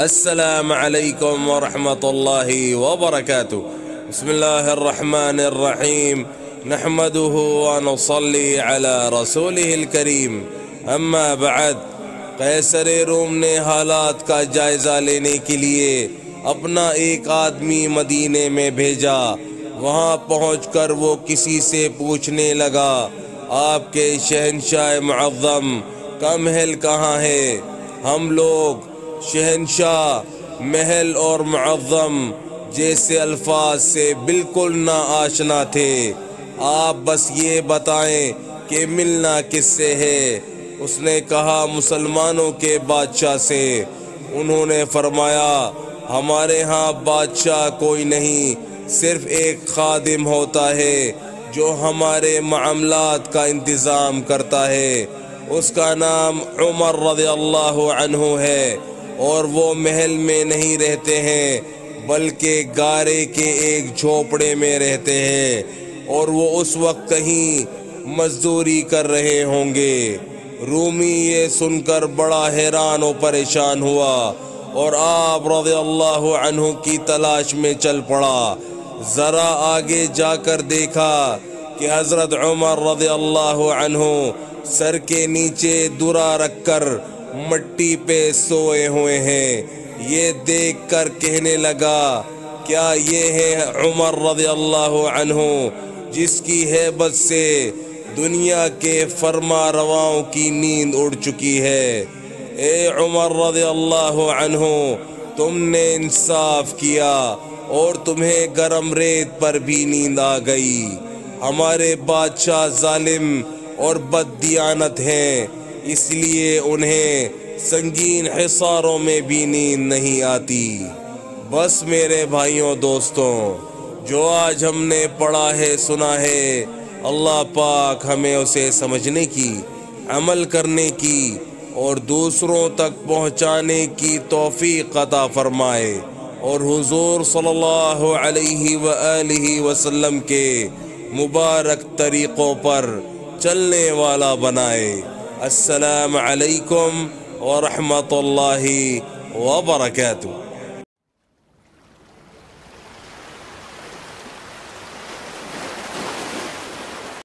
السلام علیکم ورحمۃ اللہ وبرکاتہ۔ بسم اللہ الرحمن الرحیم، نحمده ونصلی علی رسولہ الکریم، اما بعد۔ قیصر روم نے حالات کا جائزہ لینے کے لیے اپنا ایک آدمی مدینے میں بھیجا۔ وہاں پہنچ کر وہ کسی سے پوچھنے لگا، آپ کے شہنشاہ معظم کا محل کہاں ہے؟ ہم لوگ شہنشاہ، محل اور معظم جیسے الفاظ سے بالکل نہ آشنا تھے۔ آپ بس یہ بتائیں کہ ملنا کس سے ہے؟ اس نے کہا، مسلمانوں کے بادشاہ سے۔ انہوں نے فرمایا، ہمارے ہاں بادشاہ کوئی نہیں، صرف ایک خادم ہوتا ہے جو ہمارے معاملات کا انتظام کرتا ہے۔ اس کا نام عمر رضی اللہ عنہ ہے، اور وہ محل میں نہیں رہتے ہیں بلکہ گارے کے ایک جھوپڑے میں رہتے ہیں، اور وہ اس وقت کہیں مزدوری کر رہے ہوں گے۔ رومی یہ سن کر بڑا حیران و پریشان ہوا اور آپ رضی اللہ عنہ کی تلاش میں چل پڑا۔ ذرا آگے جا کر دیکھا کہ حضرت عمر رضی اللہ عنہ سر کے نیچے درہ رکھ کر مٹی پہ سوئے ہوئے ہیں۔ یہ دیکھ کر کہنے لگا، کیا یہ ہے عمر رضی اللہ عنہ جس کی ہیبت سے دنیا کے فرما رواؤں کی نیند اڑ چکی ہے؟ اے عمر رضی اللہ عنہ، تم نے انصاف کیا اور تمہیں گرم ریت پر بھی نیند آ گئی۔ ہمارے بادشاہ ظالم اور بد دیانت ہیں، اس لیے انہیں سنگین حصاروں میں بھی نیند نہیں آتی۔ بس میرے بھائیوں دوستوں، جو آج ہم نے پڑھا ہے سنا ہے، اللہ پاک ہمیں اسے سمجھنے کی، عمل کرنے کی اور دوسروں تک پہنچانے کی توفیق عطا فرمائے، اور حضور صلی اللہ علیہ وآلہ وسلم کے مبارک طریقوں پر چلنے والا بنائے۔ السلام علیکم ورحمۃ اللہ وبرکاتہ۔